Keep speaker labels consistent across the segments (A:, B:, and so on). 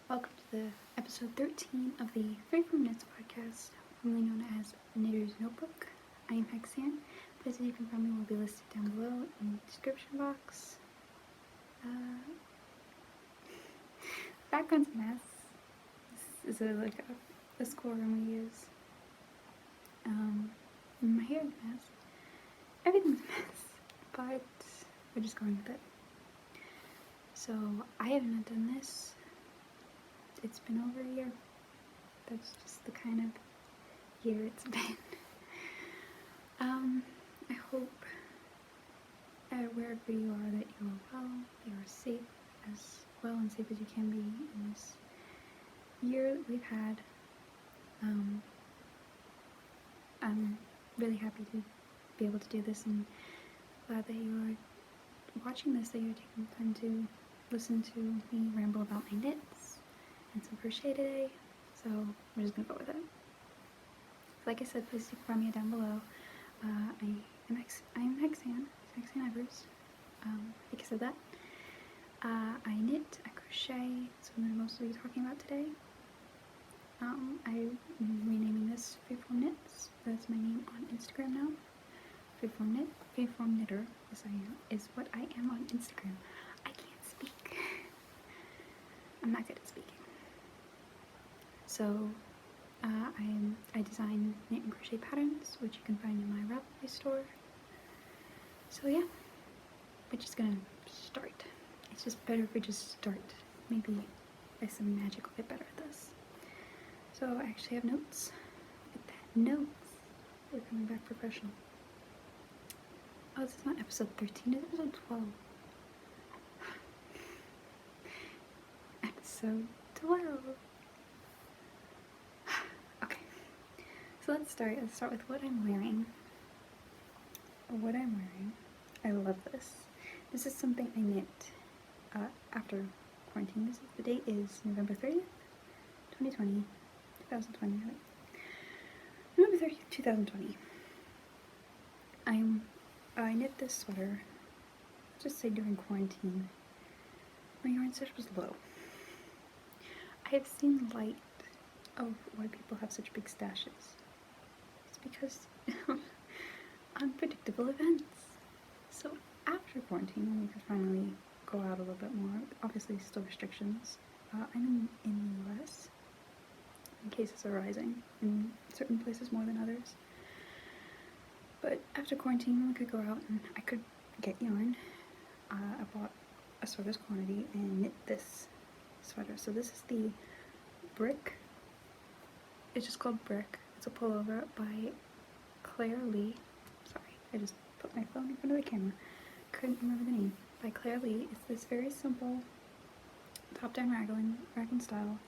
A: Welcome to the episode 13 of the FreeFormKnits podcast, formerly known as Knitter's Notebook. I am Haxann. Places you can find me will be listed down below in the description box. Background's a mess. This is like a schoolroom we use. My hair is a mess. Everything's a mess, but we're just going with it. So I have not done this. It's been over a year. That's just the kind of year it's been. I hope wherever you are that you are well, you are safe, as well and safe as you can be in this year that we've had. I'm really happy to be able to do this, and glad that you are watching this, that you're taking the time to listen to me ramble about my knits and some crochet today. So we're just gonna go with it. Like I said, please find me down below. I'm Haxann Evers. I think I said that. I knit, I crochet. That's what I'm mostly talking about today. I'm renaming this FreeFormKnits. That's my name on Instagram now. Freeform Knitter is what I am on Instagram. I can't speak. I'm not good at speaking. So I design knit and crochet patterns, which you can find in my Ravelry store. So yeah, we're just gonna start. It's just better if we just start. Maybe by some magic we'll get better at this. So I actually have notes. Look at that, notes. We're coming back professional. Oh, this is not episode 13, it's episode 12. Episode 12. Okay, so let's start. Let's start with what I'm wearing. I love this. This is something I knit after quarantine. The date is November 30th, 2020. November 30th, 2020. I knit this sweater, just say during quarantine. My yarn stash was low. I have seen light of why people have such big stashes. It's because unpredictable events. So after quarantine, when we could finally go out a little bit more, obviously still restrictions. I'm in the US. Cases are rising in certain places more than others. But after quarantine, we could go out and I could get yarn. I bought a sweater's quantity and knit this sweater. So this is the Brick. It's just called Brick. It's a pullover by Claire Lee. Sorry, I just put my phone in front of the camera. Couldn't remember the name. By Claire Lee. It's this very simple top-down raglan style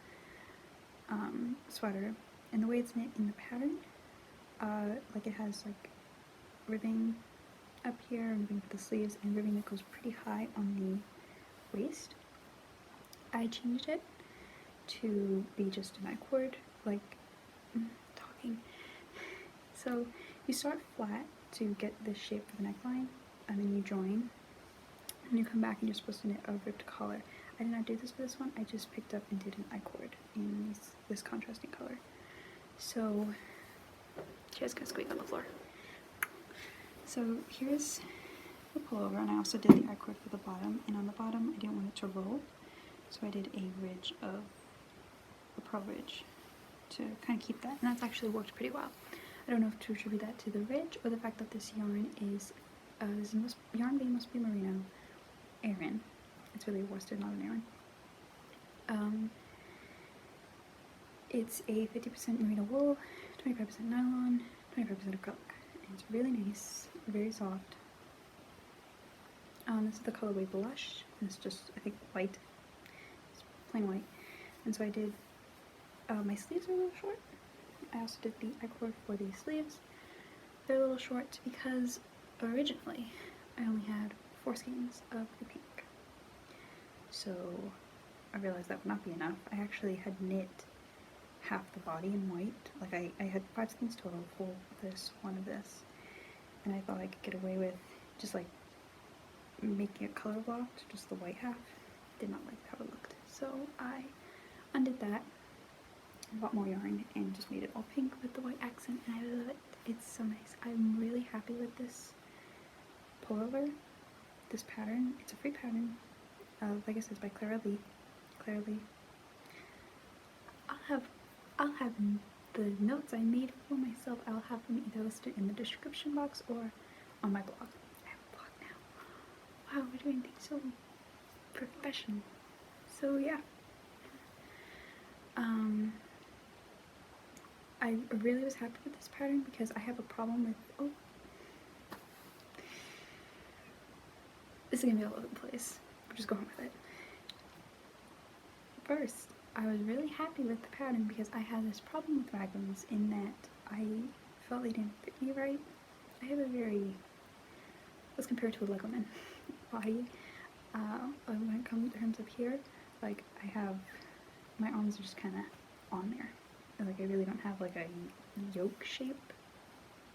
A: sweater, and the way it's knit in the pattern, like it has like ribbing up here, ribbing for the sleeves, and ribbing that goes pretty high on the waist. I changed it to be just an I-cord, like talking. So you start flat to get this shape for the neckline, and then you join, and you come back and you're supposed to knit a ribbed collar. I did not do this for this one. I just picked up and did an I-cord in this contrasting color. So, she just gonna squeak on the floor. So here's the pullover, and I also did the I-cord for the bottom. And on the bottom, I didn't want it to roll, so I did a ridge of a purl ridge to kind of keep that. And that's actually worked pretty well. I don't know if to attribute that to the ridge or the fact that this yarn is yarn being must be merino Aran. It's really a worsted, not an Aran. It's a 50% merino wool, 25% nylon, 25% acrylic. And it's really nice, very soft. This is the colorway Blush. It's just, I think, white. It's plain white. And so I did, my sleeves are a little short. I also did the I-cord for the sleeves. They're a little short because originally I only had 4 skeins of the pink. So I realized that would not be enough. I actually had knit half the body in white. Like I had 5 skeins total, 4 of this, 1 of this. And I thought I could get away with just like making a color block to just the white half. Did not like how it looked. So I undid that, bought more yarn, and just made it all pink with the white accent, and I love it. It's so nice. I'm really happy with this pullover, this pattern. It's a free pattern, like I said, it's by Clara Lee. I'll have the notes I made for myself, I'll have them either listed in the description box or on my blog. I have a blog now. Wow, we're doing things so professional. So yeah. I really was happy with this pattern because I have a problem with, oh, this is gonna be all over the place. We're just going with it. First, I was really happy with the pattern because I had this problem with raglans in that I felt they didn't fit me right. I have a very, let's compare it to a Lego man body. When it comes to terms of here, like I have, my arms are just kind of on there. Like I really don't have like a yoke shape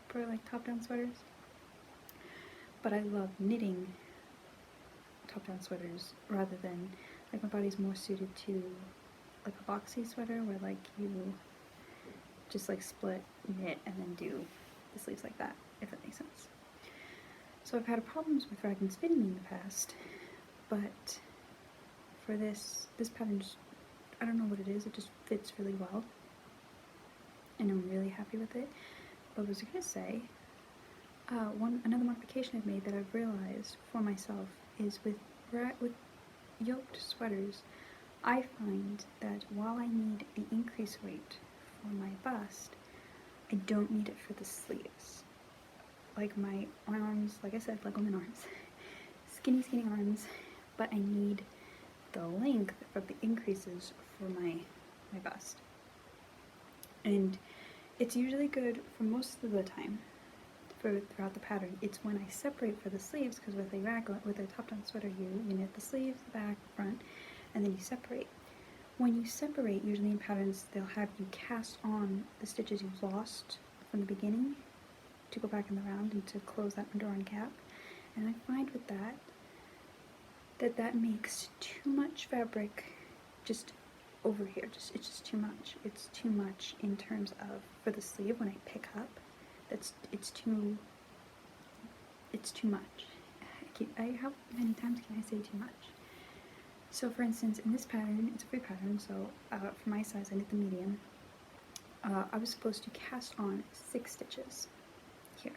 A: for like top-down sweaters. But I love knitting top-down sweaters rather than, like my body's more suited to like a boxy sweater where like you just like split, knit, and then do the sleeves like that, if that makes sense. So I've had problems with raglans fitting me in the past, but for this pattern, just, I don't know what it is, it just fits really well. And I'm really happy with it. But what was I gonna say? Another modification I've made that I've realized for myself is with yoked sweaters, I find that while I need the increase weight for my bust, I don't need it for the sleeves. Like my arms, like I said, like women arms, skinny arms, but I need the length of the increases for my bust. And it's usually good for most of the time throughout the pattern. It's when I separate for the sleeves, because with a top-down sweater you knit the sleeves, the back, front, and then you separate. When you separate, usually in patterns, they'll have you cast on the stitches you've lost from the beginning to go back in the round and to close that underarm gap. And I find with that makes too much fabric just over here. It's just too much. It's too much in terms of, for the sleeve when I pick up, it's too much. How many times can I say too much? So for instance, in this pattern, it's a free pattern, so for my size, I knit the medium. I was supposed to cast on 6 stitches here.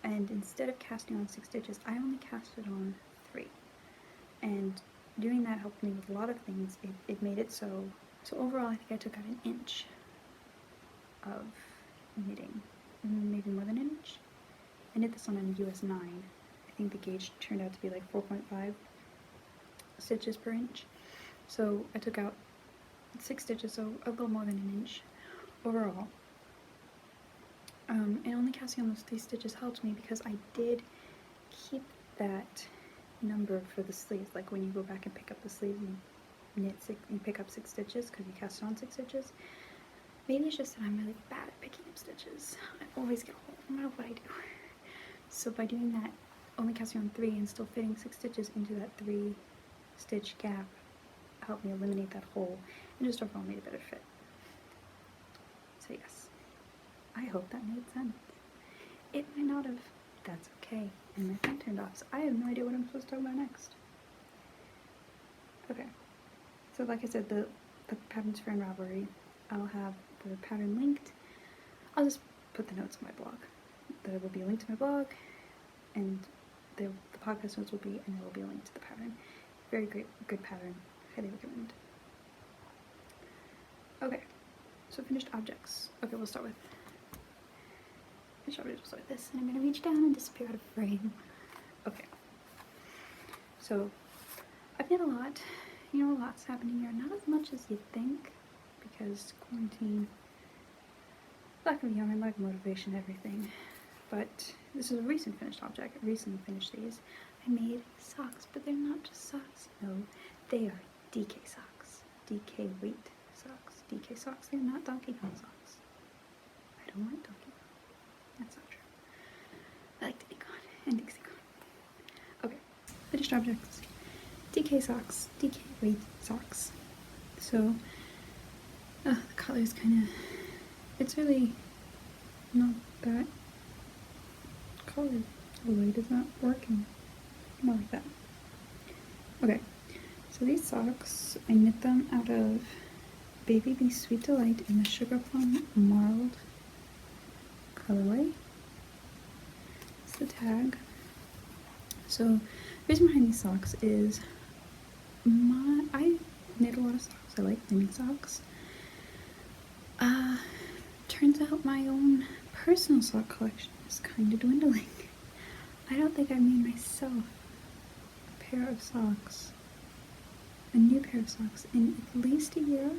A: And instead of casting on 6 stitches, I only casted on 3. And doing that helped me with a lot of things. It made it so overall I think I took out 1 inch of knitting, maybe more than 1 inch. I knit this on a US 9. I think the gauge turned out to be like 4.5 stitches per inch. So I took out 6 stitches, so a little more than 1 inch overall. And only casting on those 3 stitches helped me because I did keep that number for the sleeves. Like when you go back and pick up the sleeves and pick up 6 stitches because you cast on 6 stitches. Maybe it's just that I'm really bad at picking up stitches. I always get a hole no matter what I do. So by doing that, only casting on 3 and still fitting 6 stitches into that 3 stitch gap helped me eliminate that hole and just overall made a better fit. So yes, I hope that made sense. It might not have. That's okay. And my phone turned off, so I have no idea what I'm supposed to talk about next. Okay, so like I said, the pattern's for Ravelry. I'll have the pattern linked. I'll just put the notes on my blog. There will be a link to my blog, and the podcast notes will be, and there will be a link to the pattern. Very good pattern. Highly recommend. Okay, so finished objects. Okay, we'll start with this, and I'm going to reach down and disappear out of frame. Okay, so I've knit a lot. You know, a lot's happening here. Not as much as you'd think, because quarantine, lack of yarn, lack of motivation, everything. But this is a recent finished object. I recently finished these. I made socks, but they're not just socks. No, they are DK socks. DK weight socks. DK socks. They're not Donkey Kong socks. I don't like Donkey Kong. That's not true. I like Diddy Kong and Dixie Kong. Okay, finished objects. DK DK socks, DK weight socks. So the color is kind of, it's really not that colored. The light is not working. More like that. Okay, so these socks, I knit them out of Baby Bee Sweet Delight in the Sugar Plum Marled colorway. That's the tag. So the reason behind these socks is I knit a lot of socks. I like knitting socks. Turns out my own personal sock collection is kind of dwindling. I don't think I made myself a pair of socks, a new pair of socks, in at least a year.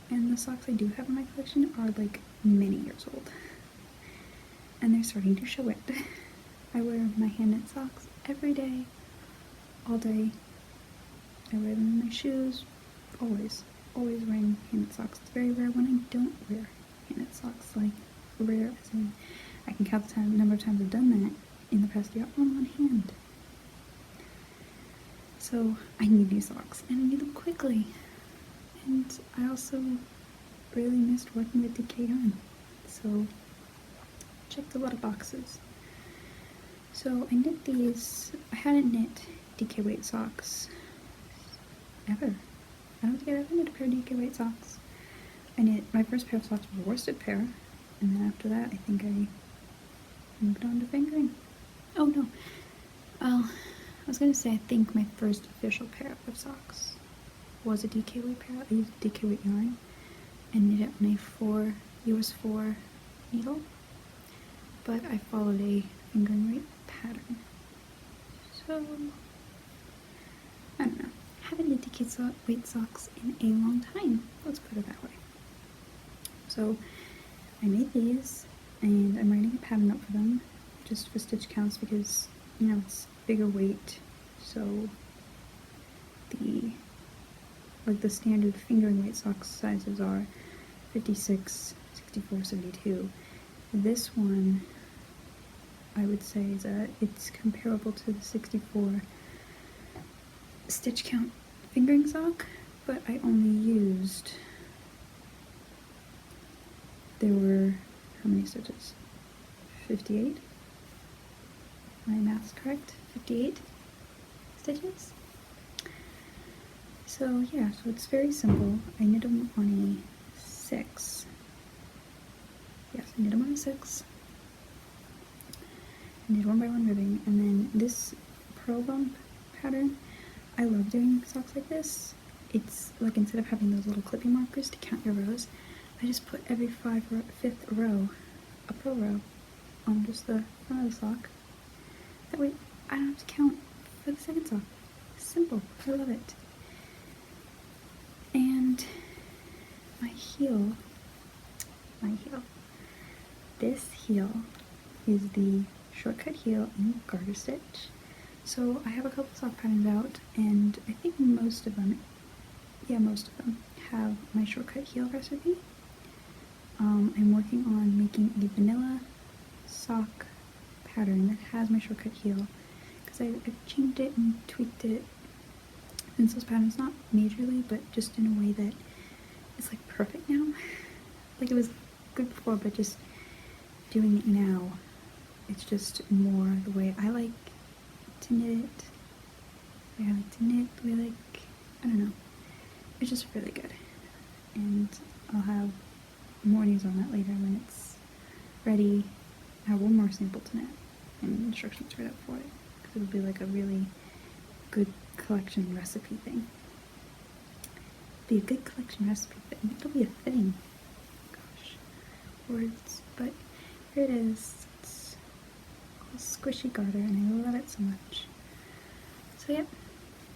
A: And the socks I do have in my collection are like many years old. And they're starting to show it. I wear my hand knit socks every day, all day. I wear them in my shoes, always wearing hand knit socks. It's very rare when I don't wear hand knit socks, like rare as in I can count the number of times I've done that in the past year on one hand. So I need new socks, and I need them quickly. And I also really missed working with DK yarn, so checked a lot of boxes. So I knit these. I hadn't knit DK weight socks ever. I don't think I ever knit a pair of DK weight socks. I knit, my first pair of socks was a worsted pair, and then after that I think I moved on to fingering. Oh no, well, I was gonna say I think my first official pair of socks was a DK weight pair. I used DK weight yarn and knit it on a US 4 needle, but I followed a fingering weight pattern. So I don't know. I haven't knit DK weight socks in a long time. Let's put it that way. So I made these, and I'm writing a pattern up for them, just for stitch counts, because you know it's bigger weight. So the standard fingering weight sock sizes are 56, 64, 72. This one, I would say that it's comparable to the 64 stitch count fingering sock, but I only used, there were, how many stitches? 58? My math's correct? 58 stitches? So yeah, so it's very simple. I knit them on a 6. Yes, I knit them on a 6. I knit 1 by 1 ribbing, and then this purl bump pattern, I love doing socks like this. It's like, instead of having those little clippy markers to count your rows, I just put every 5th row, a purl row, on just the front of the sock. That way I don't have to count for the second sock. Simple. I love it. And my heel, this heel is the shortcut heel in garter stitch. So I have a couple sock patterns out, and I think most of them have my shortcut heel recipe. I'm working on making a vanilla sock pattern that has my shortcut heel, because I've changed it and tweaked it since those patterns, not majorly, but just in a way that it's like perfect now. Like, it was good before, but just doing it now, it's just more the way I like to knit it, the way I like to knit, the way I like, I don't know, it's just really good. And I'll have more news on that later when it's ready. I have one more sample to knit and instructions right up for it, because it'll be like a really good collection recipe thing. Be a good collection recipe thing. It'll be a thing. Gosh, words. But here it is. It's a squishy garter, and I love it so much. So yep,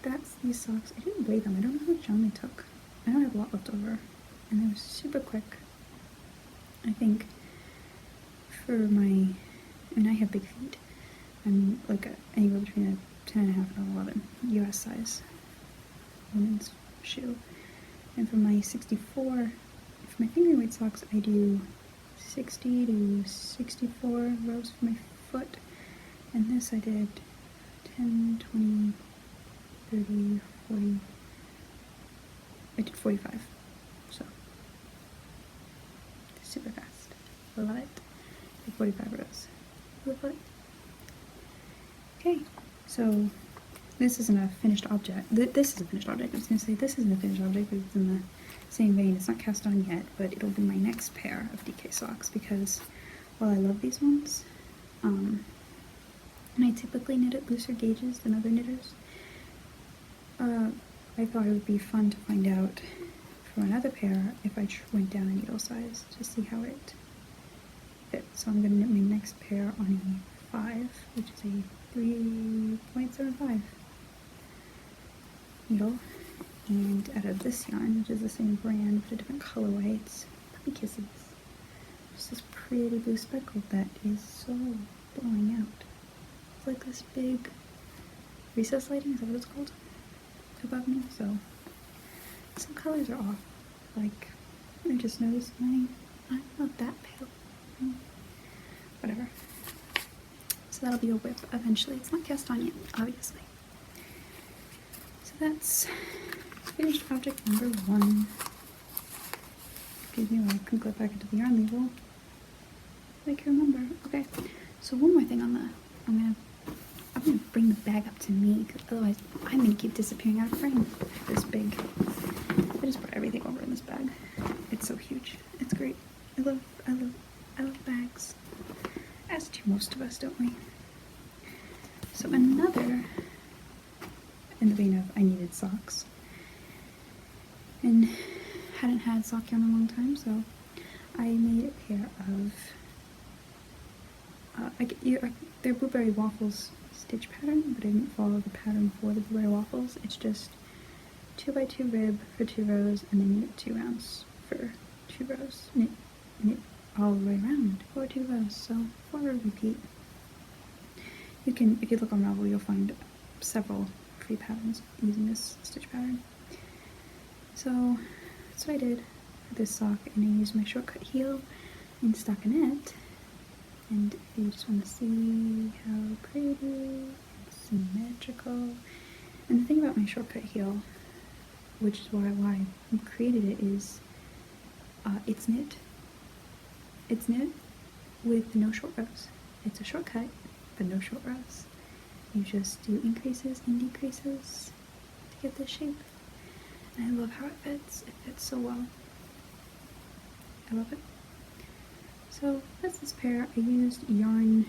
A: that's these socks. I didn't weigh them. I don't know how much yarn they took. I know I have a lot left over, and they were super quick. I think for my, I mean, I have big feet. I'm like anywhere between a 10.5 and 11 US size women's shoe. And for my 64, for my finger weight socks, I do 60 to 64 rows for my foot. And this I did 10, 20, 30, 40, I did 45, so super fast. Love it. 45 rows. Love it. Okay, so this isn't a finished object. This is a finished object. I was going to say this isn't a finished object, but it's in the same vein. It's not cast on yet, but it'll be my next pair of DK socks because while I love these ones, and I typically knit at looser gauges than other knitters, I thought it would be fun to find out for another pair if I went down a needle size to see how it fits. So I'm going to knit my next pair on a 5, which is a 3.75 needle, and out of this yarn, which is the same brand but a different colorway, it's Puppy Kisses. Just this pretty blue speckle that is so blowing out. It's like this big recess lighting, is that what it's called? Above me, so some colors are off. Like, I just noticed I'm not that pale. Whatever. So that'll be a whip eventually. It's not cast on yet, obviously. So that's finished object number 1. Excuse me while I can go back into the yarn label. I can remember. Okay. So one more thing on the I'm gonna bring the bag up to me, because otherwise I'm gonna keep disappearing out of frame. This big. I just put everything over in this bag. It's so huge. It's great. I love bags. As do most of us, don't we? So another, in the vein of I needed socks, and hadn't had sock yarn in a long time, so I made a pair of they're blueberry waffles stitch pattern, but I didn't follow the pattern for the blueberry waffles. It's just 2x2 rib for 2 rows, and then knit 2 rounds for 2 rows. Knit all the way around for 2 rows, so 4 row repeat. You can, if you look on Ravelry, you'll find several free patterns using this stitch pattern. So that's what I did for this sock, and I used my shortcut heel in stockinette. And if you just want to see how pretty, symmetrical. And the thing about my shortcut heel, which is why I created it, is it's knit. It's knit with no short rows. It's a shortcut, but no short rows. You just do increases and decreases to get this shape. And I love how it fits. It fits so well. I love it. So that's this pair. I used yarn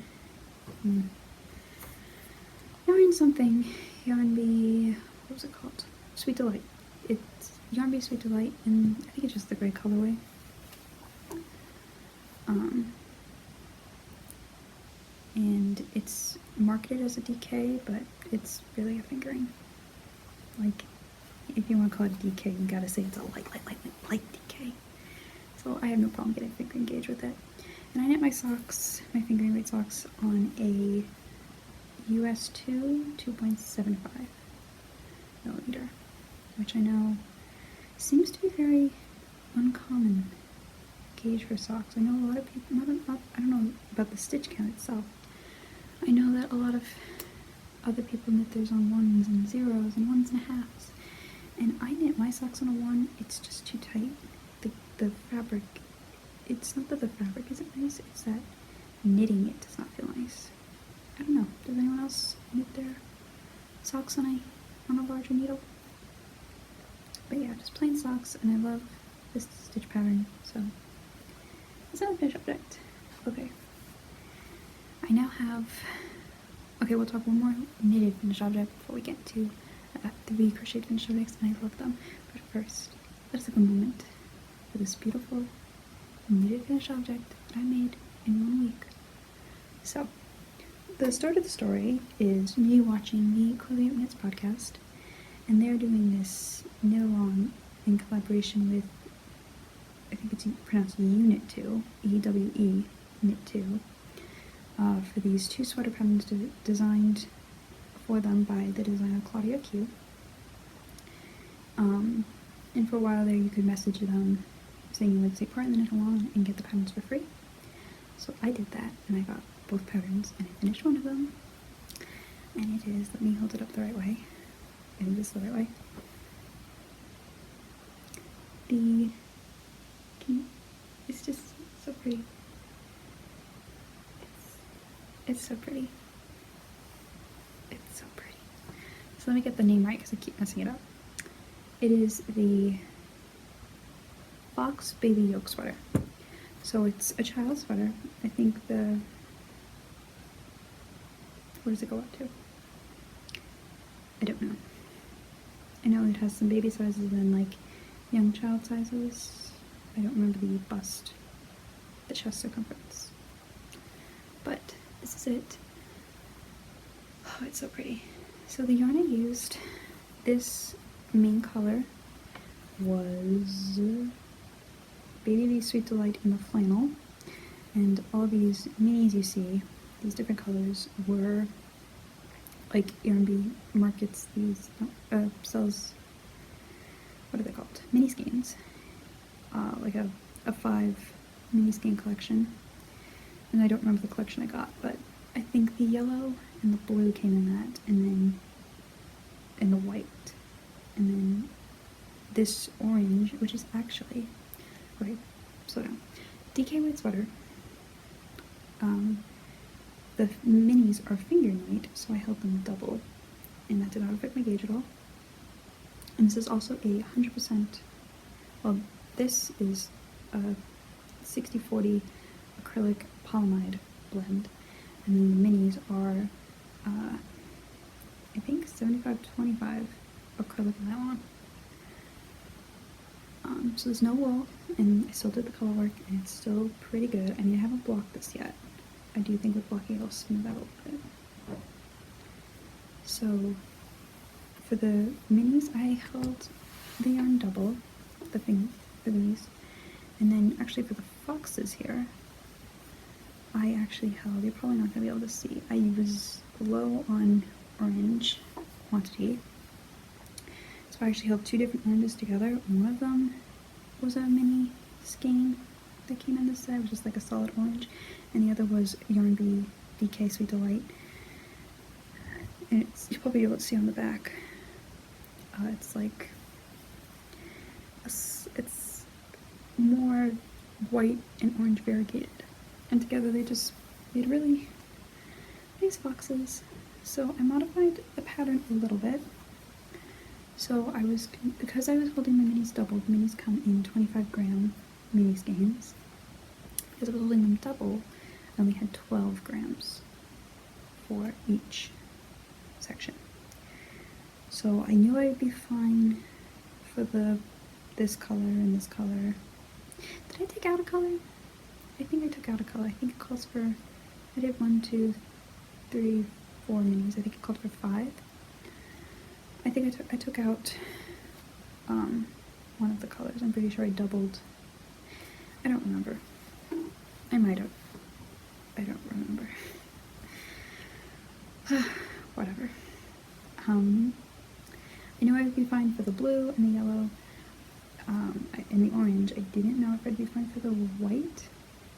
A: Yarn Bee, what was it called? Sweet Delight. It's Yarn Bee Sweet Delight, and I think it's just the gray colorway. And it's marketed as a DK, but it's really a fingering. Like, if you want to call it a DK, you gotta say it's a light DK. So I have no problem getting fingering gauge with it. And I knit my socks, my fingering weight socks, on a US 2.75 millimeter, which I know seems to be very uncommon gauge for socks. I know a lot of people, I don't know about the stitch count itself. I know that a lot of other people knit theirs on 1s and 0s and 1s and 1/2s. And I knit my socks on a 1, it's just too tight. The fabric, it's not that the fabric isn't nice, it's that knitting it does not feel nice. I don't know, does anyone else knit their socks on a larger needle? But yeah, just plain socks, and I love this stitch pattern, so it's not a finished object. Okay. I now have, okay, we'll talk one more knitted finished object before we get to 3 crocheted finished objects, and I love them. But first, let's take a moment for this beautiful knitted finished object that I made in 1 week. So, the start of the story is me watching the FreeFormKnits podcast, and they're doing this knit along in collaboration with, I think it's pronounced Unit 2, E-W-E, Knit 2, for these 2 sweater patterns designed for them by the designer Claudia Q. And for a while there, you could message them saying you would take part in the knit along and get the patterns for free. So I did that, and I got both patterns, and I finished one of them. And it is, let me hold it up the right way. is this the right way? It's just so pretty. It's so pretty. It's so pretty. So let me get the name right because I keep messing it up. It is the Fox Baby Yoke Sweater. So it's a child sweater. I think what does it go up to? I don't know. I know it has some baby sizes and like young child sizes. I don't remember the bust, the chest circumference. But this is it. Oh, it's so pretty. So the yarn I used, this main color was Baby Bee Sweet Delight in the flannel, and all these minis you see, these different colors, were like Yarn Bee markets these, sells, what are they called? Mini skeins, like a 5 mini skein collection, and I don't remember the collection I got, but I think the yellow and the blue came in that, and then in the white, and then this orange, which is actually, okay, slow down, DK White Sweater. The minis are finger knit, so I held them double, and that did not affect my gauge at all. And this is also a 100%, well, this is a 60-40 acrylic polyamide blend, and then the minis are, I think 75-25 acrylic on that one. So there's no wool, and I still did the color work, and it's still pretty good. I mean, I haven't blocked this yet. I do think with blocking it'll smooth out a little bit. So for the minis, I held the yarn double, the thing for these, and then actually for the foxes here, I actually held, you're probably not going to be able to see, I was low on orange quantity, so I actually held 2 different oranges together. One of them was a mini skein that came in this set, it was just like a solid orange, and the other was Yarn Bee DK Sweet Delight, and you'll probably be able to see on the back, it's like, it's more white and orange variegated, and together they just made really nice foxes. So I modified the pattern a little bit. So because I was holding my minis double, the minis come in 25-gram mini skeins. Because I was holding them double, I only had 12 grams for each section. So I knew I would be fine for this color and this color. Did I take out a color? I think I took out a color. I think it calls for, I did 1, 2, 3, 4 minis. I think it called for 5. I think I took out one of the colors. I'm pretty sure I doubled. I don't remember. I might have. I don't remember. Whatever. I knew I would be fine for the blue and the yellow and the orange. I didn't know if I'd be fine for the white,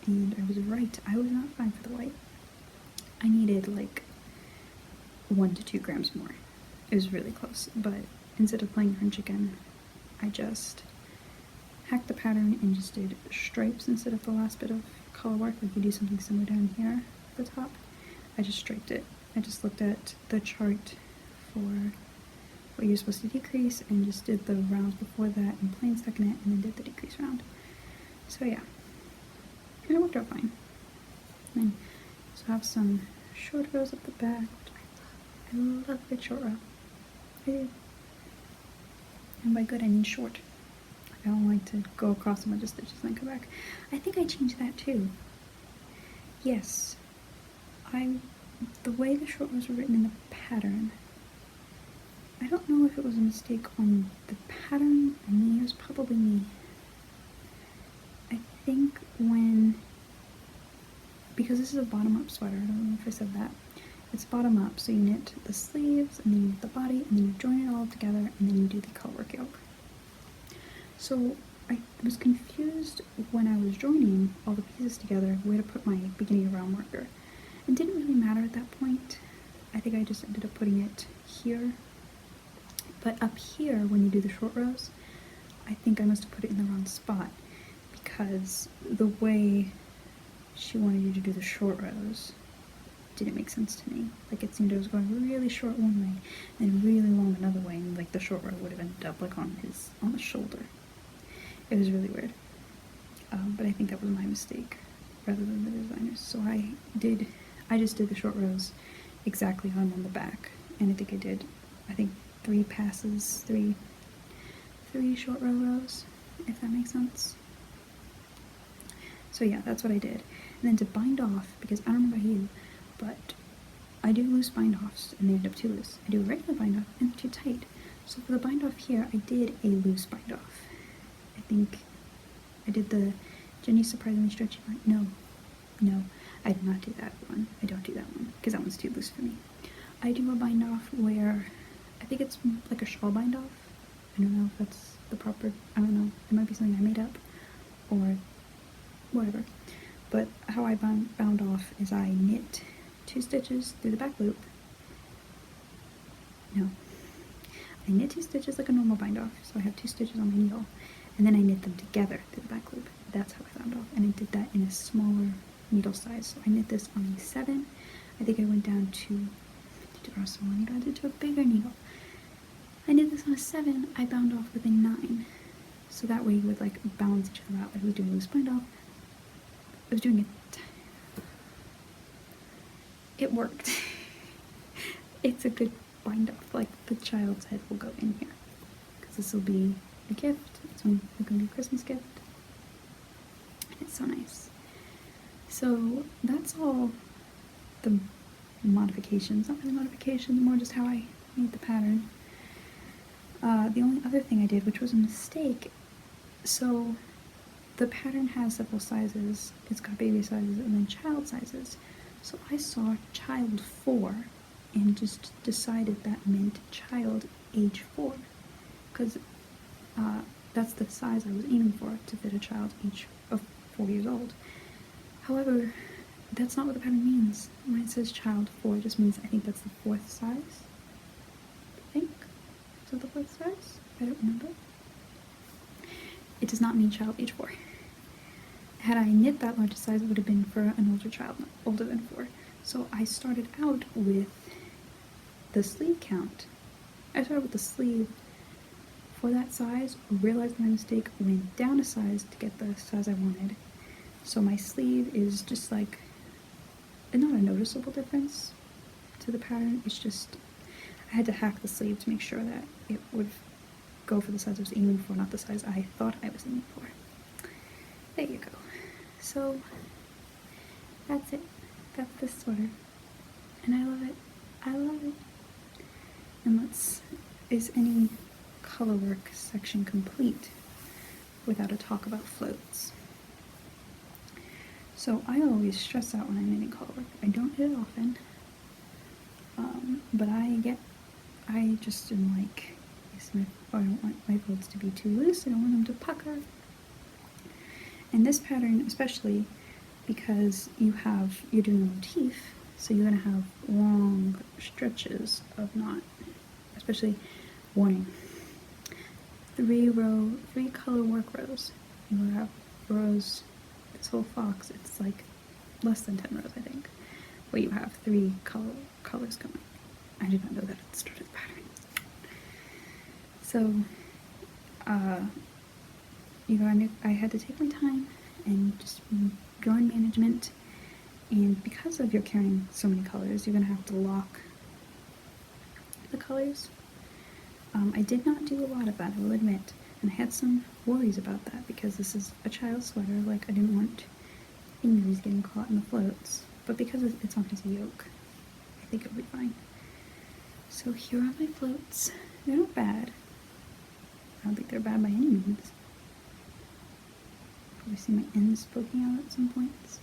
A: and I was right. I was not fine for the white. I needed like 1 to 2 grams more. It was really close, but instead of playing yarn chicken, I just hacked the pattern and just did stripes instead of the last bit of color work. Like you do something similar down here at the top. I just striped it. I just looked at the chart for what you're supposed to decrease and just did the rounds before that in plain stockinette and then did the decrease round. So yeah, and it worked out fine. And then so have some short rows up the back, which I love a good short row. I do. And by good I mean short. I don't like to go across a bunch of stitches and then come back. I think I changed that too. Yes, the way the short rows were written in the pattern, I don't know if it was a mistake on the pattern or me. It was probably me. I think because this is a bottom-up sweater, I don't know if I said that. It's bottom up, so you knit the sleeves, and then you knit the body, and then you join it all together, and then you do the color work yoke. So I was confused when I was joining all the pieces together where to put my beginning of round marker. It didn't really matter at that point. I think I just ended up putting it here, But up here, when you do the short rows, I think I must have put it in the wrong spot, because the way she wanted you to do the short rows didn't make sense to me. Like, it seemed it was going really short one way and really long another way, and like the short row would have ended up like on the shoulder. It was really weird. But I think that was my mistake rather than the designer's. So I just did the short rows exactly on the back, and I think I did 3 passes, three short rows, if that makes sense. So yeah, that's what I did. And then to bind off, because I don't know about you, but I do loose bind offs and they end up too loose. I do a regular bind off and they're too tight. So for the bind off here, I did a loose bind off. I think I did the Jenny's Surprisingly Stretchy one. No, I did not do that one. I don't do that one because that one's too loose for me. I do a bind off where I think it's like a shawl bind off. I don't know if that's the proper, I don't know, it might be something I made up or whatever. But how I bound off is I knit 2 stitches through the back loop. No, I knit 2 stitches like a normal bind off, so I have 2 stitches on my needle, and then I knit them together through the back loop. That's how I bound off, and I did that in a smaller needle size. So I knit this on a 7. I think I went down to a smaller needle. I did to a bigger needle. I knit this on a 7. I bound off with a 9, so that way you would like balance each other out. I was doing loose bind off. I was doing it. It worked. It's a good bind off. Like, the child's head will go in here because this will be a gift. It's going to be a Christmas gift. It's so nice. So that's all the modifications. Not really modifications, more just how I made the pattern. The only other thing I did, which was a mistake, so the pattern has several sizes. It's got baby sizes and then child sizes. So I saw child 4 and just decided that meant child age 4, because that's the size I was aiming for, to fit a child age of 4 years old. However, that's not what the pattern means. When it says child 4, it just means, I think that's the 4th size. I think. Is it the 4th size? I don't remember. It does not mean child age 4. Had I knit that larger size, it would have been for an older child, older than 4. So I started out with the sleeve count. I started with the sleeve for that size, realized my mistake, went down a size to get the size I wanted. So my sleeve is just like, not a noticeable difference to the pattern, it's just, I had to hack the sleeve to make sure that it would go for the size I was aiming for, not the size I thought I was aiming for. There you go. So that's it. That's the sweater. And I love it. I love it. And is any color work section complete without a talk about floats? So I always stress out when I'm knitting color work. I don't knit it often, but I just am like, I don't want my floats to be too loose. I don't want them to pucker. And this pattern, especially because you're doing a motif, so you're gonna have long stretches of knot, especially warning. 3 color work rows. You will have rows. This whole fox, it's like less than 10 rows, I think, where you have 3 colors coming. I did not know that at the start of the pattern. So, I had to take my time and just drawing management, and because of you're carrying so many colors, you're going to have to lock the colors. I did not do a lot of that, I will admit, and I had some worries about that because this is a child's sweater. Like, I didn't want fingers getting caught in the floats, but because it's on his yoke, I think it'll be fine. So here are my floats. They're not bad. I don't think they're bad by any means. Probably see my ends poking out at some points.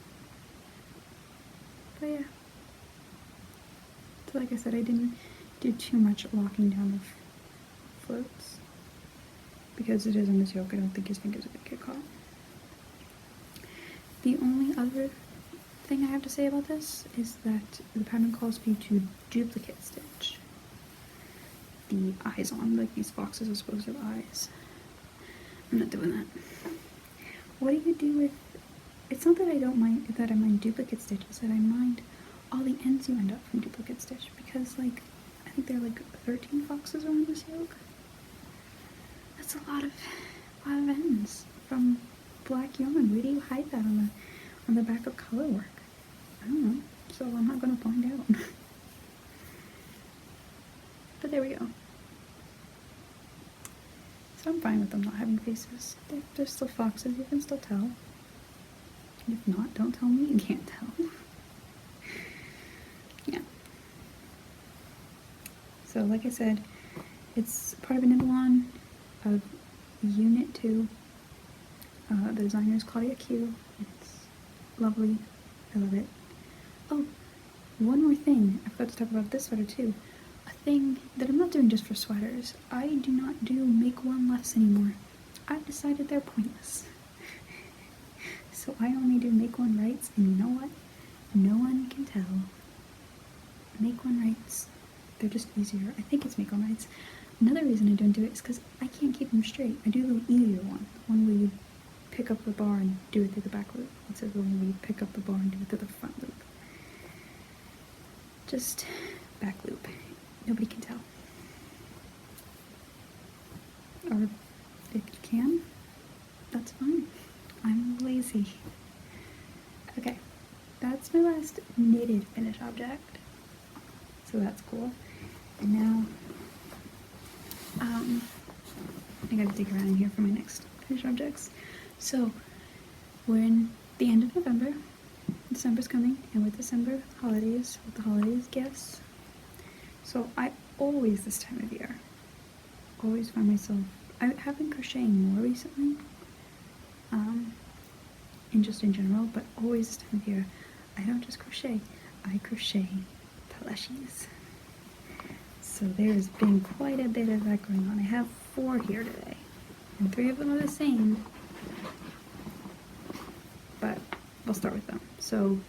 A: But yeah. So like I said, I didn't do too much locking down of floats, because it is on his yoke. I don't think his fingers are going to get caught. The only other thing I have to say about this is that the pattern calls for you to duplicate stitch. the eyes on, like these foxes are supposed to have eyes. I'm not doing that. What do you do with, it's not that I don't mind, that I mind duplicate stitches, that I mind all the ends you end up from duplicate stitch, because like, I think there are like 13 foxes around this yoke. That's a lot of ends from black yarn. Where do you hide that on the back of color work? I don't know, so I'm not gonna find out. But there we go. So I'm fine with them not having faces. They're still foxes, you can still tell. If not, don't tell me you can't tell. Yeah. So like I said, it's part of a knit-along of Unit 2. The designer is Claudia Q. It's lovely. I love it. Oh, one more thing. I forgot to talk about this sweater too. A thing that I'm not doing just for sweaters. I do not do make one less anymore. I've decided they're pointless. So I only do make one rights, and you know what? No one can tell. Make one rights. They're just easier. I think it's make one rights. Another reason I don't do it is because I can't keep them straight. I do the easier one where you pick up the bar and do it through the back loop, instead of the one where you pick up the bar and do it through the front loop. Just back loop. Nobody can tell. Or if you can, that's fine. I'm lazy. Okay, that's my last knitted finished object. So that's cool. And now, I gotta dig around in here for my next finished objects. So, we're in the end of November. December's coming, and with December holidays, gifts. So I always, this time of year, always find myself, I have been crocheting more recently, and just in general, but always this time of year, I don't just crochet, I crochet plushies. So there's been quite a bit of that going on. I have 4 here today, and 3 of them are the same, but we'll start with them. So,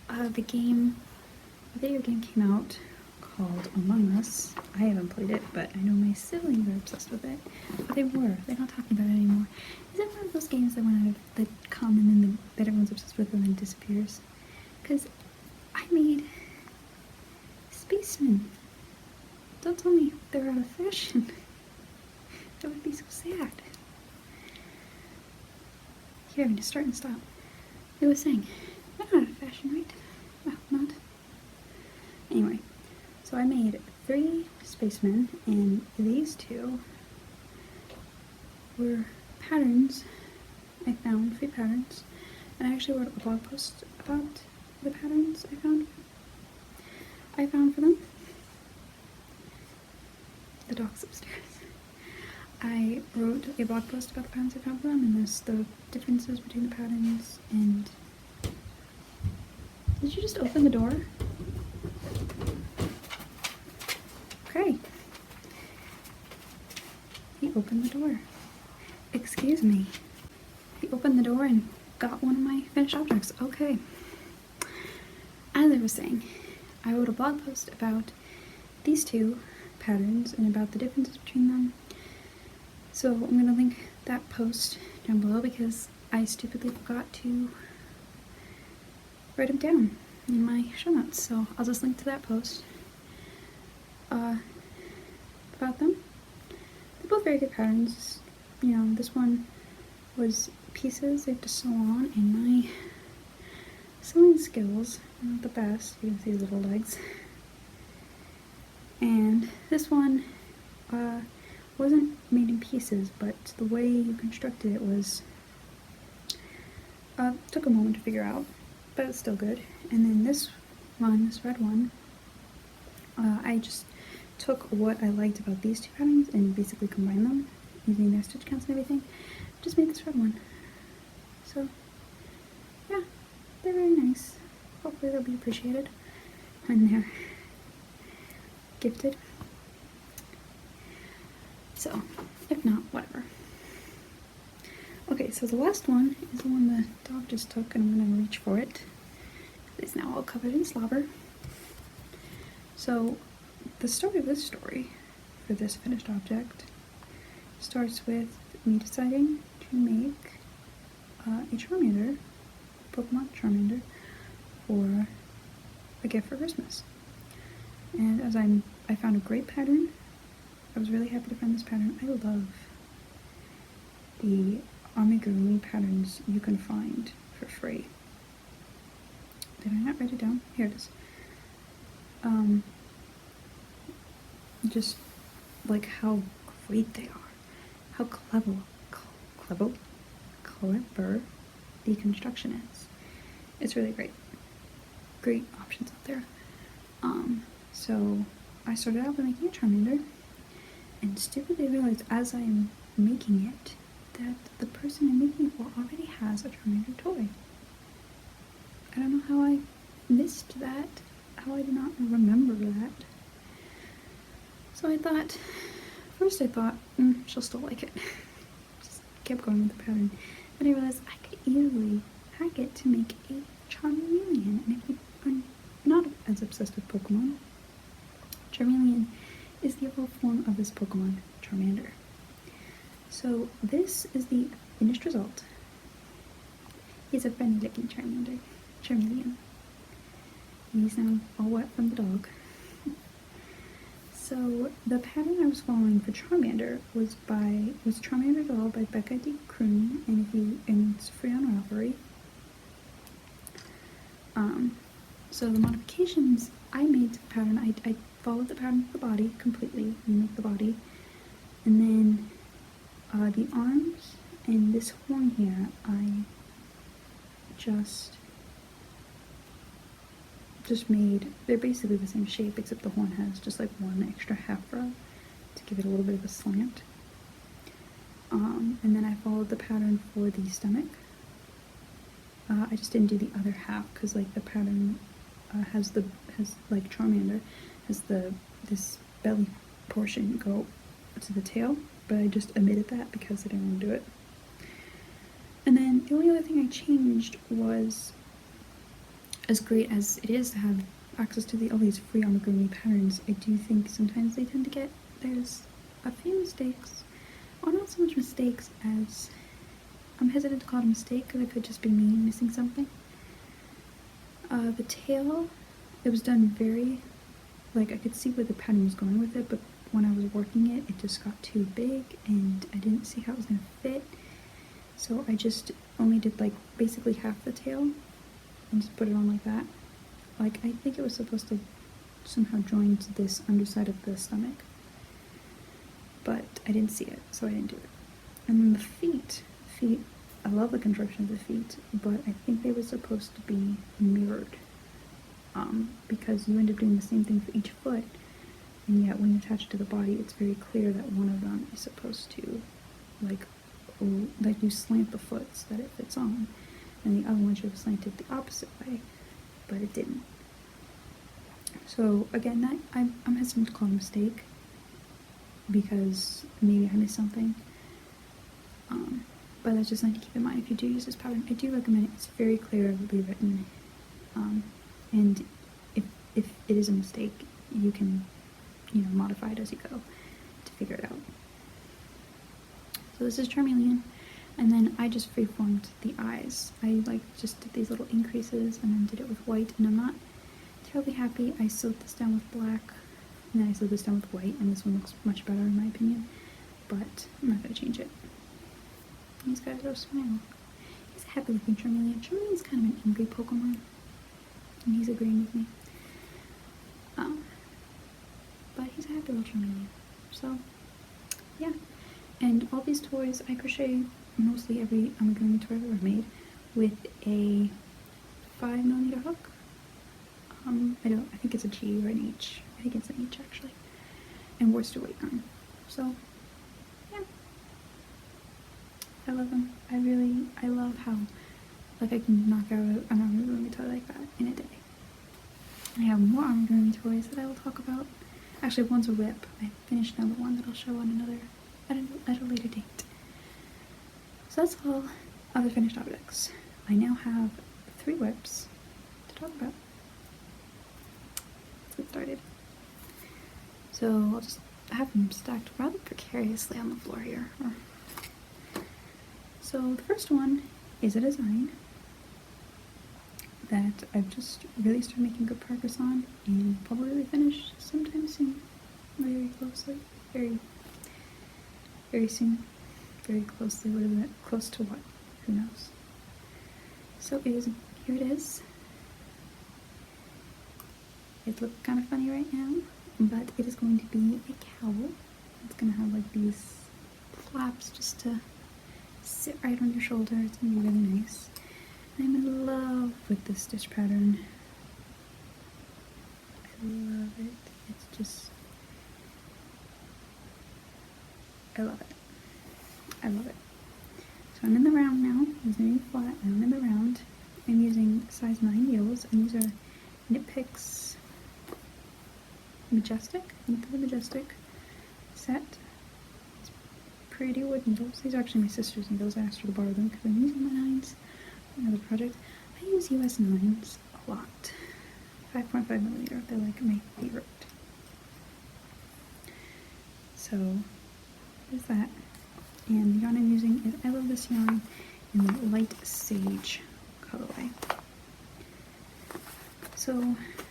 A: a video game came out called Among Us. I haven't played it, but I know my siblings are obsessed with it. But they're not talking about it anymore. Is it one of those games that went out of the common and that everyone's obsessed with and then disappears? Because I made spacemen. Don't tell me they're out of fashion. That would be so sad. Here, I'm just start and stop. It was saying, they're not out of fashion, right? Well, not. Anyway, so I made 3 spacemen, and these 2 were patterns. I found 3 patterns, and I actually wrote a blog post about the patterns I found for them. The dog's upstairs. I wrote a blog post about the patterns I found for them, and there's the differences between the patterns. And did you just open the door? Okay. He opened the door. Excuse me. He opened the door and got one of my finished objects. Okay. As I was saying, I wrote a blog post about these 2 patterns and about the differences between them. So I'm going to link that post down below because I stupidly forgot to write them down in my show notes. So I'll just link to that post about them. They're both very good patterns. You know, this one was pieces I have to sew on, and my sewing skills are not the best. You can see the little legs. And this one wasn't made in pieces, but the way you constructed it was took a moment to figure out, but it's still good. And then this one, this red one, I just took what I liked about these 2 patterns and basically combined them using their stitch counts and everything. Just made this red one. So yeah, they're very nice. Hopefully they'll be appreciated when they're gifted. So, if not, whatever. Okay, so the last one is the one the dog just took, and I'm going to reach for it. It's now all covered in slobber. So, the start of this story for this finished object starts with me deciding to make a Charmander, Pokemon Charmander, for a gift for Christmas. And as I found a great pattern. I was really happy to find this pattern. I love the amigurumi patterns you can find for free. Did I not write it down? Here it is. Just like how great they are, how clever the construction is. It's really great. Great options out there. So I started out by making a Charmander, and stupidly realized as I'm making it that the person I'm making it for already has a Charmander toy. I don't know how I missed that, how I did not remember that. So I thought, first I thought, she'll still like it. Just kept going with the pattern. Then I realized I could easily hack it to make a Charmeleon. And if you are not as obsessed with Pokemon, Charmeleon is the evolved form of this Pokemon, Charmander. So this is the finished result. He's a friendly looking Charmeleon. He's now all wet from the dog. So the pattern I was following for Charmander was Charmander Doll by Becca D. Kroon, and it's free on Ravelry. So the modifications I made to the pattern, I followed the pattern for the body completely, remake the body, and then the arms and this horn here, I just made, they're basically the same shape except the horn has just like one extra half row to give it a little bit of a slant. And then I followed the pattern for the stomach. I just didn't do the other half because like the pattern has like Charmander has this belly portion go to the tail, but I just omitted that because I didn't want to do it. And then the only other thing I changed was, as great as it is to have access to all these free amigurumi patterns, I do think sometimes they tend to get, there's a few mistakes, or not so much mistakes as, I'm hesitant to call it a mistake because it could just be me missing something. The tail, it was done very, like I could see where the pattern was going with it, but when I was working it, it just got too big and I didn't see how it was going to fit. So I just only did like basically half the tail and just put it on like that. Like I think it was supposed to somehow join to this underside of the stomach, but I didn't see it, so I didn't do it. And then the feet, I love the construction of the feet, but I think they were supposed to be mirrored, because you end up doing the same thing for each foot, and yet when you attach it to the body, it's very clear that one of them is supposed to, like you slant the foot so that it fits on, and the other one should have slanted the opposite way, but it didn't. So again, that I'm hesitant to call it a mistake, because maybe I missed something. But that's just something to keep in mind if you do use this pattern. I do recommend it. It's very clearly written, and if it is a mistake, you can, modify it as you go to figure it out. So this is Charmeleon, and then I just freeformed the eyes. I just did these little increases and then did it with white, and I'm not terribly happy. I sewed this down with black, and then I sewed this down with white, and this one looks much better in my opinion, but I'm not going to change it. He's got a little smile. He's a happy looking Charmeleon. Charmeleon's kind of an angry Pokemon, and he's agreeing with me. But he's a happy little Charmeleon. So, yeah. And all these toys, I crochet mostly every amigurumi toy I've ever made with a 5mm hook. I think it's a G or an H. I think it's an H actually. And worsted weight yarn. So, yeah. I love them. I love how, like, I can knock out an amigurumi toy like that in a day. I have more amigurumi toys that I will talk about. Actually, one's a whip. I finished another one that I'll show on at a later date. So that's all of the finished objects. I now have 3 whips to talk about. Let's get started. So I'll just have them stacked rather precariously on the floor here. So the first one is a design that I've just really started making good progress on and probably finish sometime soon. Very closely. Very soon. Very closely. What is it? Close to what? Who knows? So here it is. It looks kind of funny right now, but it is going to be a cowl. It's going to have like these flaps just to sit right on your shoulder. It's going to be really nice. I'm in love with this stitch pattern. I love it. It's just, I love it. I love it. So I'm in the round now. I was knitting flat, now I'm in the round. I'm using size 9 needles, and these are Knit Picks Majestic. I think they're the Majestic set. It's pretty wood needles. These are actually my sister's needles. I asked her to borrow them because I'm using my 9s for another project. I use US 9s a lot. 5.5 millimeter. They're like my favorite. So there's that. And the yarn I'm using is, I love this yarn in the light sage colorway. So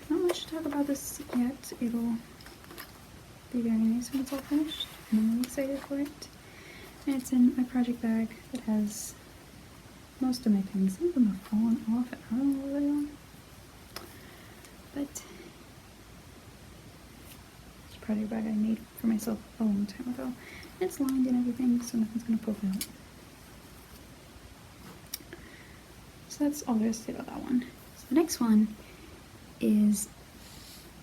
A: not much to talk about this yet. It'll be very nice when it's all finished, and I'm really excited for it. And it's in my project bag that has most of my pins. Some of them have fallen off, and I don't know where they are. But it's a project bag I made for myself a long time ago. It's lined and everything, so nothing's gonna poke out. So that's all there is to say about that one. So the next one is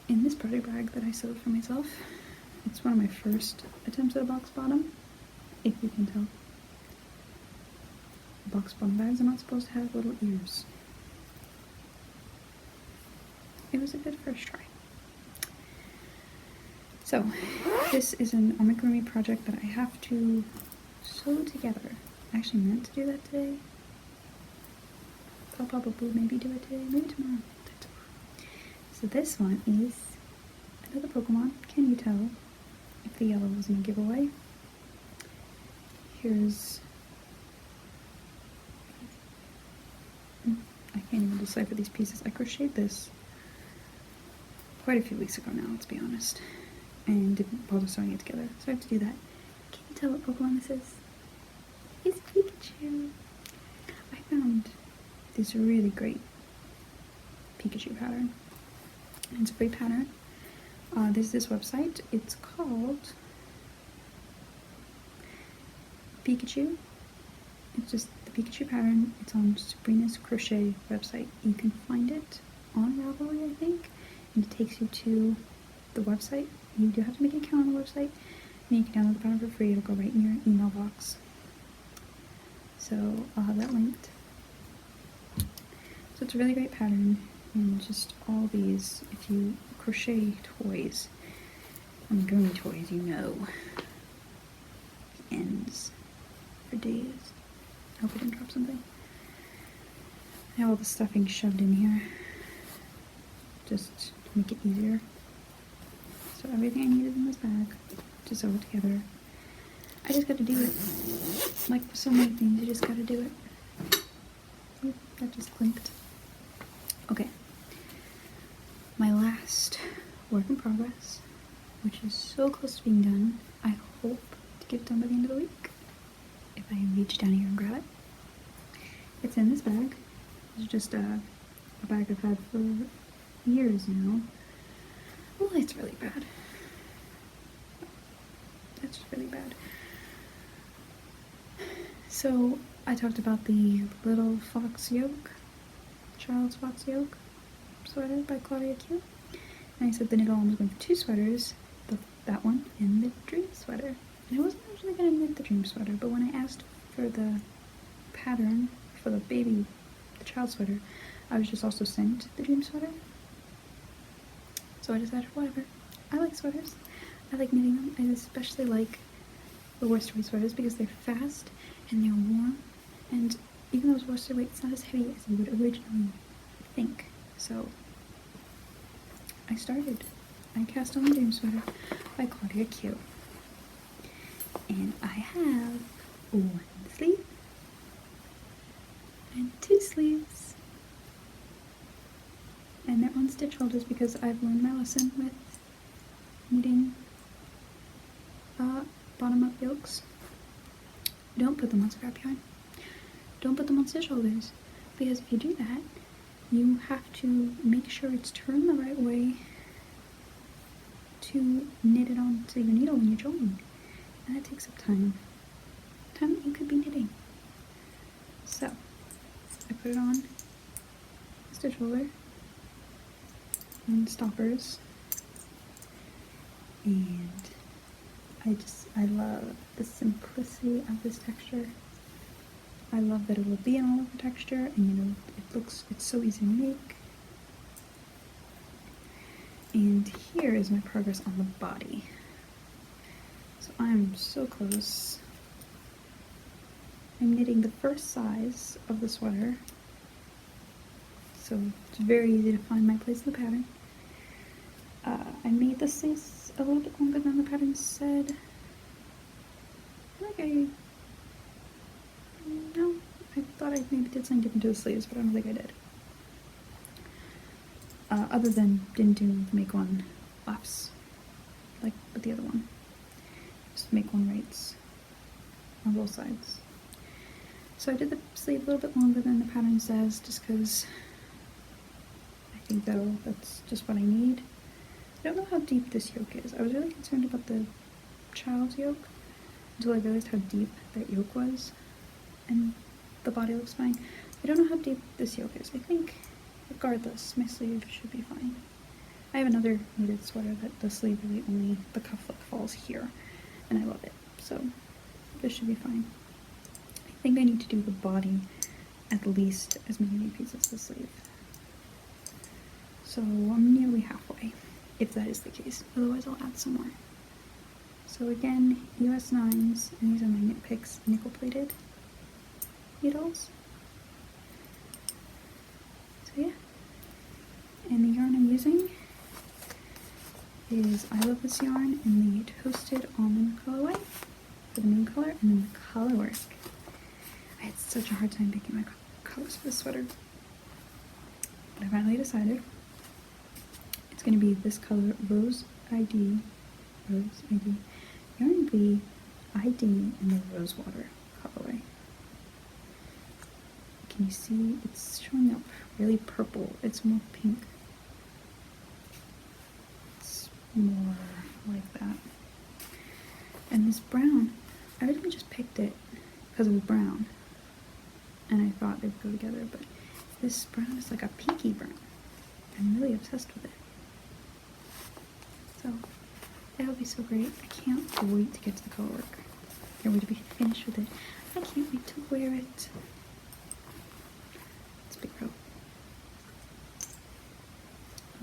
A: in this project bag that I sewed for myself. It's one of my first attempts at a box bottom, if you can tell. Box bottom bags are not supposed to have little ears. It was a good first try. So, this is an amigurumi project that I have to sew together. I actually meant to do that today. I'll probably maybe do it today, maybe tomorrow. So this one is another Pokemon. Can you tell if the yellow was in a giveaway? Here's... I can't even decipher these pieces. I crocheted this quite a few weeks ago now, let's be honest. And didn't bother sewing it together, so I have to do that. Can you tell what Pokemon this is? It's Pikachu! I found this really great Pikachu pattern. And it's a free pattern. There's this website. It's called Pikachu. It's just the Pikachu pattern. It's on Sabrina's Crochet website. You can find it on Ravelry, I think, and it takes you to the website. You do have to make an account on the website, and you can download the pattern for free. It'll go right in your email box. So I'll have that linked. So it's a really great pattern, and just all these, if you crochet toys, amigurumi toys, you know, the ends for days. I hope I didn't drop something. I have all the stuffing shoved in here, just to make it easier. So everything I need is in this bag to sew it together. I just gotta do it. Like with so many things, you just gotta do it. Oop, that just clinked. Okay. My last work in progress, which is so close to being done. I hope to get it done by the end of the week, if I reach down here and grab it. It's in this bag. It's just a bag I've had for years now. Oh, it's really bad. That's really bad. So, I talked about the little fox yoke, Child's Fox Yoke sweater by Claudia Q. And I said the knit along was going for 2 sweaters, that one and the dream sweater. And I wasn't actually going to knit the dream sweater, but when I asked for the pattern for the baby, the child sweater, I was just also sent the dream sweater. So I decided, whatever. I like sweaters. I like knitting them. I especially like the worsted weight sweaters because they're fast and they're warm. And even though it's worsted weight, it's not as heavy as you would originally think. So I started I Cast on the Dream Sweater by Claudia Q. And I have one sleeve and two sleeves. And they're on stitch holders because I've learned my lesson with knitting bottom up yokes. Don't put them on scrap yarn. Don't put them on stitch holders, because if you do that, you have to make sure it's turned the right way to knit it onto your needle when you're joining. And that takes up time that you could be knitting. So I put it on the stitch holder and stoppers, and I love the simplicity of this texture. I love that it will be an all over texture, and you know, it's so easy to make. And here is my progress on the body. So I'm so close. I'm knitting the first size of the sweater, so it's very easy to find my place in the pattern. I made the sleeves a little bit longer than the pattern said. I thought I maybe did something different to the sleeves, but I don't think I did. Other than didn't make one flaps like with the other one. Just make one rights on both sides. So I did the sleeve a little bit longer than the pattern says, just because I think that's just what I need. I don't know how deep this yoke is. I was really concerned about the child's yoke until I realized how deep that yoke was, and the body looks fine. I don't know how deep this yoke is. I think, regardless, my sleeve should be fine. I have another knitted sweater that the sleeve really only, the cuff like falls here, and I love it. So this should be fine. I think I need to do the body at least as many repeats as the sleeve. So I'm nearly halfway, if that is the case. Otherwise I'll add some more. So again, US 9s, and these are my Knit Picks nickel plated needles. So yeah. And the yarn I'm using is I Love This Yarn in the Toasted Almond colorway for the main color, and then the color work. I had such a hard time picking my colors for this sweater, but I finally decided it's going to be this color, Rose ID, Yarn Bee ID in the Rosewater colorway. Can you see it's showing up really purple? It's more pink. It's more like that. And this brown, I originally just picked it because it was brown, and I thought they'd go together, but this brown is like a pinky brown. I'm really obsessed with it. So that'll be so great. I can't wait to get to the color work. I can't wait to be finished with it. I can't wait to wear it. It's a big row.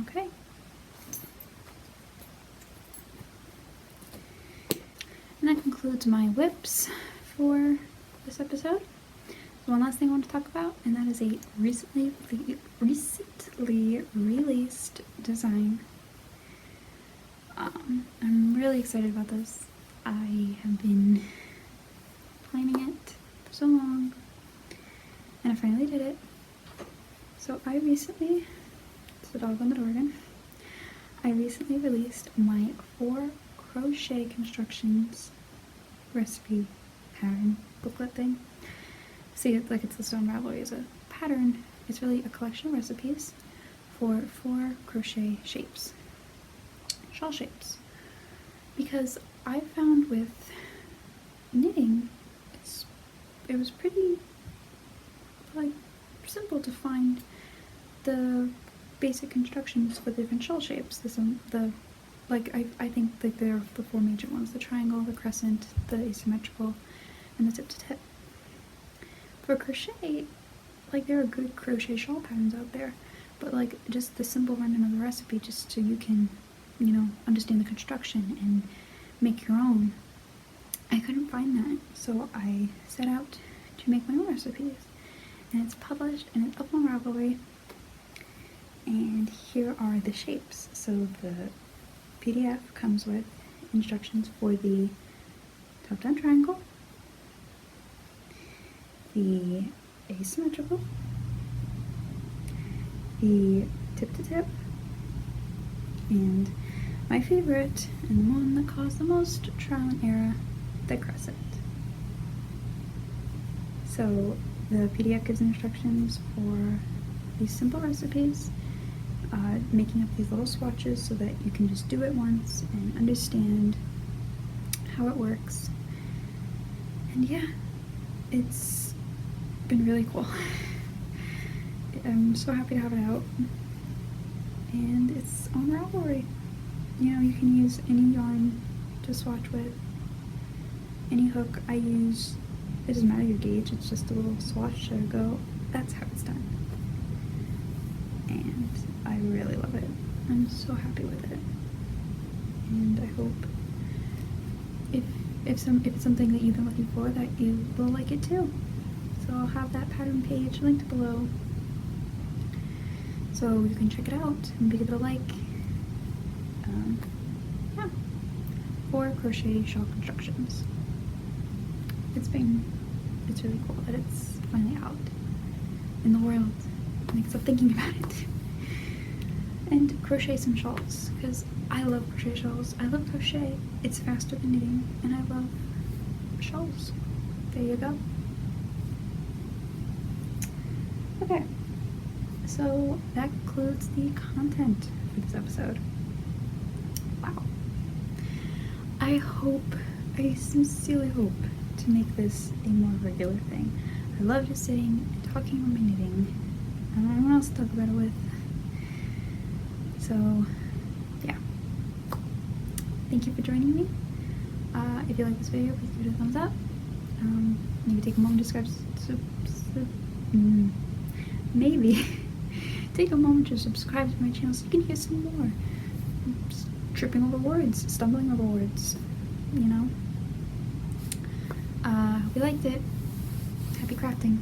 A: Okay. And that concludes my whips for this episode. One last thing I want to talk about, and that is a recently released design. I'm really excited about this. I have been planning it for so long, and I finally did it. So I recently, it's the dog on the door again. I recently released my 4 crochet constructions recipe pattern booklet thing. See, it's like it's listed on Ravelry as a pattern. It's really a collection of recipes for 4 crochet shapes, shawl shapes. Because I found with knitting, it was pretty like simple to find the basic constructions for the different shawl shapes. I think like they're the 4 major ones: the triangle, the crescent, the asymmetrical, and the tip to tip. For crochet, like there are good crochet shawl patterns out there, but like just the simple rundown of the recipe, just so you can, you know, understand the construction and make your own, I couldn't find that. So I set out to make my own recipes, and it's published and it's up on Ravelry. And here are the shapes. So the PDF comes with instructions for the top-down triangle, the asymmetrical, the tip-to-tip, and my favorite, and the one that caused the most trial and error, the crescent. So the PDF gives instructions for these simple recipes, making up these little swatches so that you can just do it once and understand how it works. And yeah, it's been really cool. I'm so happy to have it out. And it's on Ravelry. You know, you can use any yarn to swatch with, any hook. I use, it doesn't matter your gauge, it's just a little swatch to go. That's how it's done. And I really love it. I'm so happy with it. And I hope if it's something that you've been looking for, that you will like it too. So I'll have that pattern page linked below, so you can check it out and give it a like. Yeah, for crochet shawl constructions. It's really cool that it's finally out in the world. It makes up thinking about it. And crochet some shawls, because I love crochet shawls. I love crochet. It's faster than knitting, and I love shawls. There you go. Okay, so that concludes the content for this episode. Wow. I sincerely hope to make this a more regular thing. I love just sitting and talking about my knitting. I don't know anyone else to talk about it with. So, yeah. Thank you for joining me. If you like this video, please give it a thumbs up. Maybe take a moment to maybe take a moment to subscribe to my channel so you can hear some more. I'm just tripping over words, stumbling over words, you know. Hope you liked it. Happy crafting.